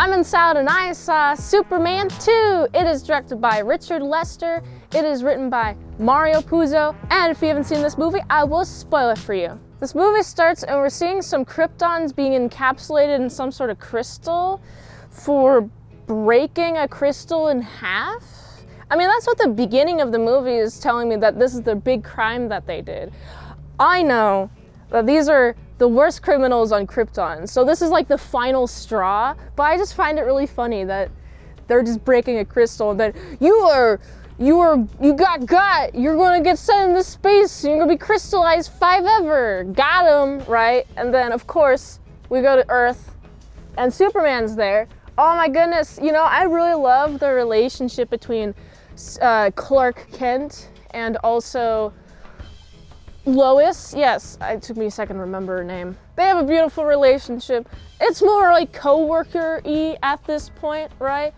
I'm in Salad and I saw Superman 2. It is directed by Richard Lester. It is written by Mario Puzo. And if you haven't seen this movie, I will spoil it for you. This movie starts and we're seeing some Kryptons being encapsulated in some sort of crystal for breaking a crystal in half. I mean, that's what the beginning of the movie is telling me, that this is the big crime that they did. I know that these are the worst criminals on Krypton, so this is like the final straw, but I just find it really funny that they're just breaking a crystal and then you got, you're gonna get sent into space, you're gonna be crystallized forever. Got him, right? And then of course, we go to Earth and Superman's there. Oh my goodness, you know, I really love the relationship between Clark Kent and also Lois. Yes, it took me a second to remember her name. They have a beautiful relationship. It's more like co-worker-y at this point, right?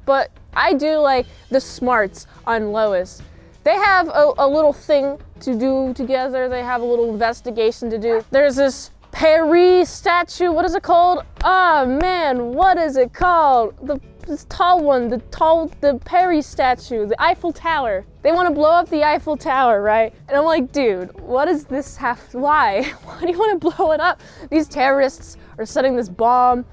But I do like the smarts on Lois. They have a little thing to do together. They have a little investigation to do. There's this Perry statue, what is it called? Oh man, what is it called? This tall one, the Perry statue, the Eiffel Tower. They want to blow up the Eiffel Tower, right? And I'm like, dude, what does this have, why? Why do you want to blow it up? These terrorists are setting this bomb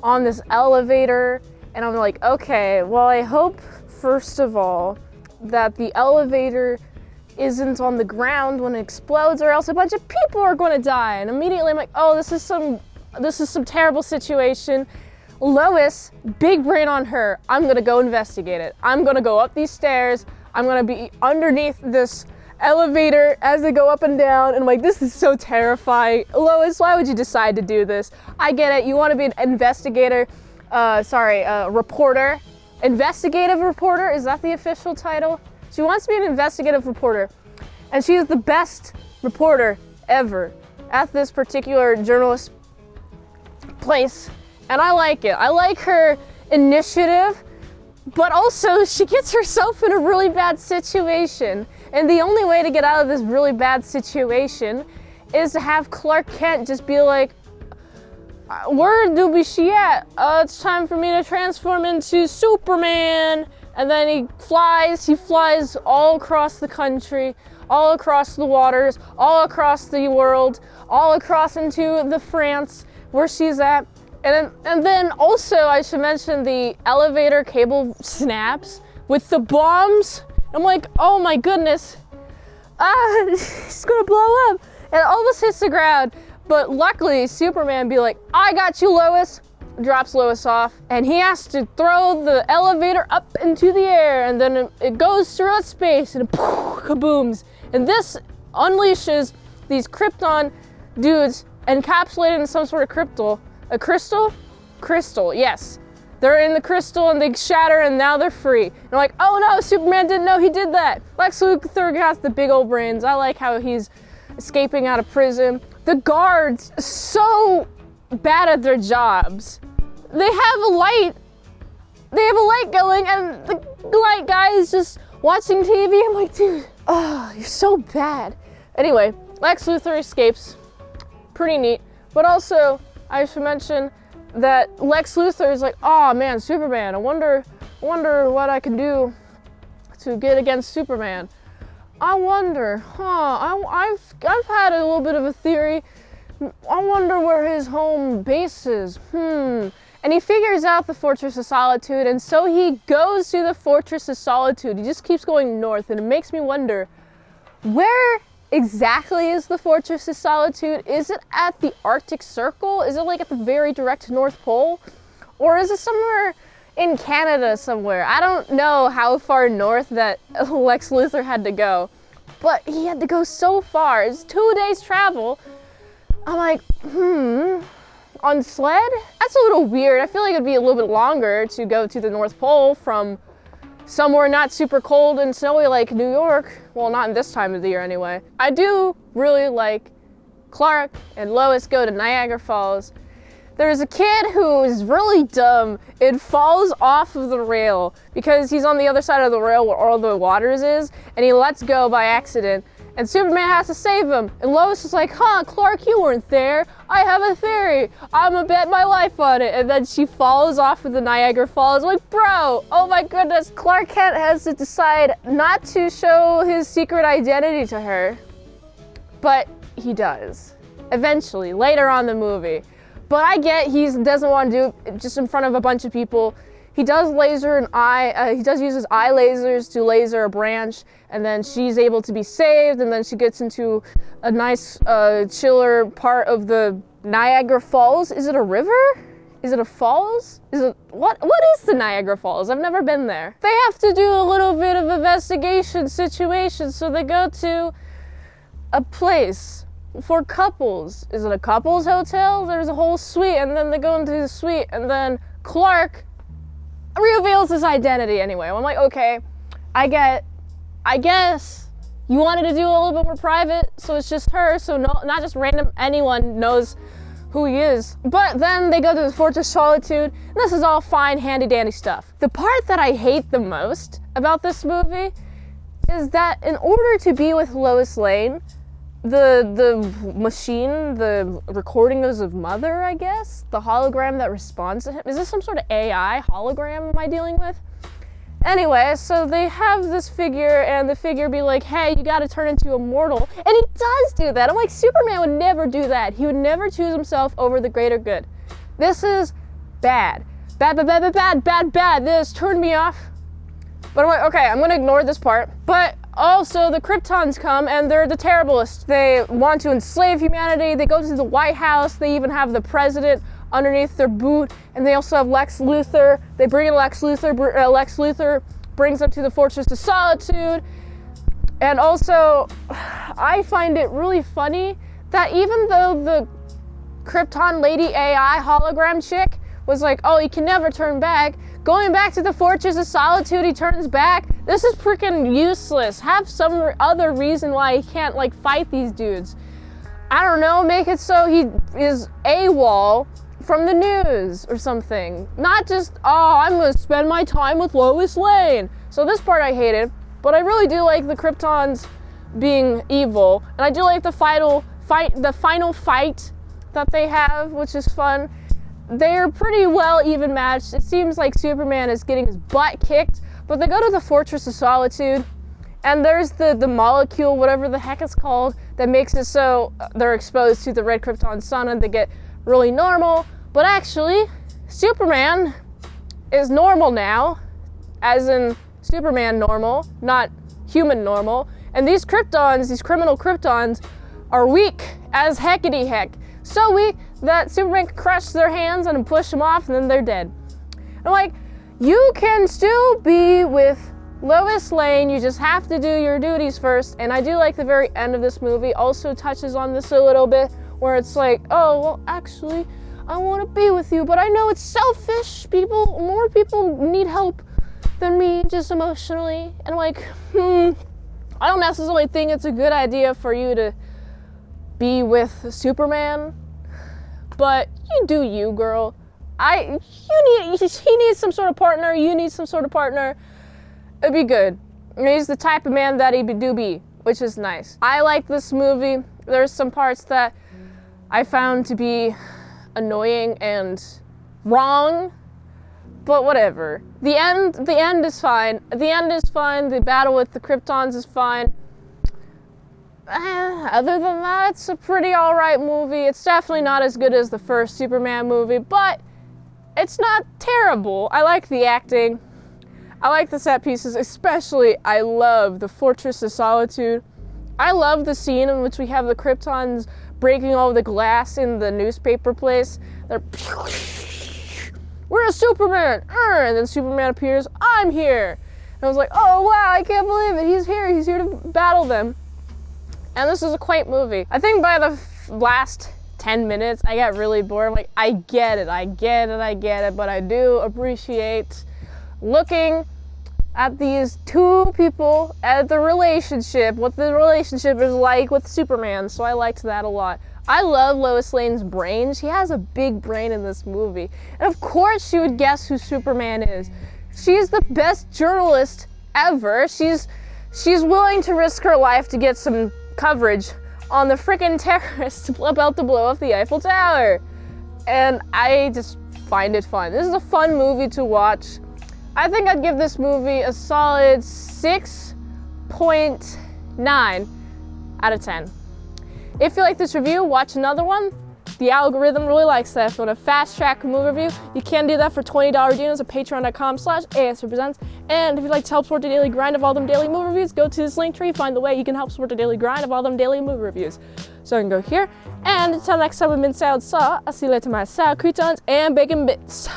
on this elevator, and I'm like, okay, well, I hope, first of all, that the elevator isn't on the ground when it explodes, or else a bunch of people are going to die. And immediately I'm like, oh, this is some terrible situation. Lois, big brain on her, I'm gonna go investigate it. I'm gonna go up these stairs, I'm gonna be underneath this elevator as they go up and down, and I'm like, this is so terrifying. Lois, why would you decide to do this? I get it, you wanna be an investigator, reporter. Investigative reporter, is that the official title? She wants to be an investigative reporter, and she is the best reporter ever at this particular journalist place. And I like it. I like her initiative, but also she gets herself in a really bad situation. And the only way to get out of this really bad situation is to have Clark Kent just be like, where do we she at? It's time for me to transform into Superman. And then he flies all across the country, all across the waters, all across the world, all across into the France where she's at. And then also I should mention the elevator cable snaps with the bombs. I'm like, oh my goodness, she's gonna blow up. And it almost hits the ground, but luckily Superman be like, I got you, Lois. Drops Lois off, and he has to throw the elevator up into the air, and then it goes throughout space, and poof, kabooms. And this unleashes these Krypton dudes encapsulated in some sort of crystal. A crystal? Crystal, yes. They're in the crystal and they shatter and now they're free. And I'm like, oh no, Superman didn't know he did that. Lex Luthor has the big old brains. I like how he's escaping out of prison. The guards, so bad at their jobs. They have a light going and the light guy is just watching TV. I'm like, dude, oh, you're so bad. Anyway, Lex Luthor escapes. Pretty neat. But also, I should mention that Lex Luthor is like, oh man, Superman, I wonder what I can do to get against Superman. I wonder, I've had a little bit of a theory. I wonder where his home base is. And he figures out the Fortress of Solitude, and so he goes to the Fortress of Solitude. He just keeps going north, and it makes me wonder, where exactly is the Fortress of Solitude? Is it at the Arctic Circle? Is it like at the very direct North Pole? Or is it somewhere in Canada somewhere? I don't know how far north that Lex Luthor had to go, but he had to go so far. It's 2 days travel. I'm like, on sled? That's a little weird. I feel like it'd be a little bit longer to go to the North Pole from somewhere not super cold and snowy like New York. Well, not in this time of the year anyway. I do really like Clark and Lois go to Niagara Falls. There's a kid who is really dumb. It falls off of the rail because he's on the other side of the rail where all the waters is, and he lets go by accident. and Superman has to save him. And Lois is like, huh, Clark, you weren't there. I have a theory. I'm gonna bet my life on it. And then she follows off with the Niagara Falls. I'm like, bro, oh my goodness. Clark Kent has to decide not to show his secret identity to her. But he does. Eventually, later on in the movie. But I get he doesn't want to do it just in front of a bunch of people. He does laser an eye, he does use his eye lasers to laser a branch, and then she's able to be saved, and then she gets into a nice, chiller part of the Niagara Falls. Is it a river? Is it a falls? What is the Niagara Falls? I've never been there. They have to do a little bit of investigation situation, so they go to a place for couples. Is it a couples hotel? There's a whole suite, and then they go into the suite, and then Clark reveals his identity anyway. I'm like, okay, I guess you wanted to do a little bit more private, so it's just her, so not just anyone knows who he is. But then they go to the Fortress of Solitude, and this is all fine, handy-dandy stuff. The part that I hate the most about this movie is that in order to be with Lois Lane, the machine, the recording of his mother, I guess, the hologram that responds to him. Is this some sort of AI hologram am I dealing with? Anyway, so they have this figure, and the figure be like, hey, you gotta turn into immortal. And he does do that. I'm like, Superman would never do that. He would never choose himself over the greater good. This is bad. Bad. This turned me off. But I'm like, okay, I'm gonna ignore this part. But also, the Kryptons come, and they're the terriblest. They want to enslave humanity. They go to the White House. They even have the president underneath their boot, and they also have Lex Luthor. They bring in Lex Luthor. Lex Luthor brings them to the Fortress of Solitude. And also, I find it really funny that even though the Krypton Lady AI hologram chick was like, oh, he can never turn back, going back to the Fortress of Solitude, he turns back. This is freaking useless. Have some other reason why he can't, like, fight these dudes. I don't know, make it so he is AWOL from the news or something. Not just, oh, I'm gonna spend my time with Lois Lane. So this part I hated, but I really do like the Kryptons being evil, and I do like the final fight that they have, which is fun. They're pretty well even matched. It seems like Superman is getting his butt kicked, but they go to the Fortress of Solitude, and there's the molecule, whatever the heck it's called, that makes it so they're exposed to the red Krypton sun and they get really normal. But actually, Superman is normal now, as in Superman normal, not human normal. And these Kryptons, these criminal Kryptons, are weak as heckity heck. So weak that Superman can crush their hands and push them off, and then they're dead. And I'm like, you can still be with Lois Lane, you just have to do your duties first. And I do like the very end of this movie also touches on this a little bit, where it's like, oh, well, actually, I want to be with you, but I know it's selfish. More people need help than me, just emotionally. And I'm like, I don't necessarily think it's a good idea for you to be with Superman, but you do you, girl. He needs some sort of partner, you need some sort of partner. It'd be good. He's the type of man that he do be, which is nice. I like this movie. There's some parts that I found to be annoying and wrong, but whatever. The end is fine. The end is fine. The battle with the Kryptons is fine. Other than that, it's a pretty alright movie. It's definitely not as good as the first Superman movie, but it's not terrible. I like the acting. I like the set pieces, especially I love the Fortress of Solitude. I love the scene in which we have the Kryptons breaking all the glass in the newspaper place. They're, where's Superman? And then Superman appears, I'm here. And I was like, oh wow, I can't believe it. He's here to battle them. And this is a quaint movie. I think by the last 10 minutes, I got really bored. I'm like, I get it, but I do appreciate looking at these two people, at the relationship, what the relationship is like with Superman, so I liked that a lot. I love Lois Lane's brain. She has a big brain in this movie. And of course she would guess who Superman is. She's the best journalist ever. She's willing to risk her life to get some coverage on the freaking terrorists about to blow up the Eiffel Tower. And I just find it fun. This is a fun movie to watch. I think I'd give this movie a solid 6.9 out of 10. If you like this review, watch another one. The algorithm really likes that. If you want a fast track movie review, you can do that for $20 deals at patreon.com/ASEPresents. And if you'd like to help support the daily grind of all them daily movie reviews, go to this link tree, find the way you can help support the daily grind of all them daily movie reviews. So I can go here. And until next time, I've been Salad Saw. I'll see you later, my salad croutons and bacon bits.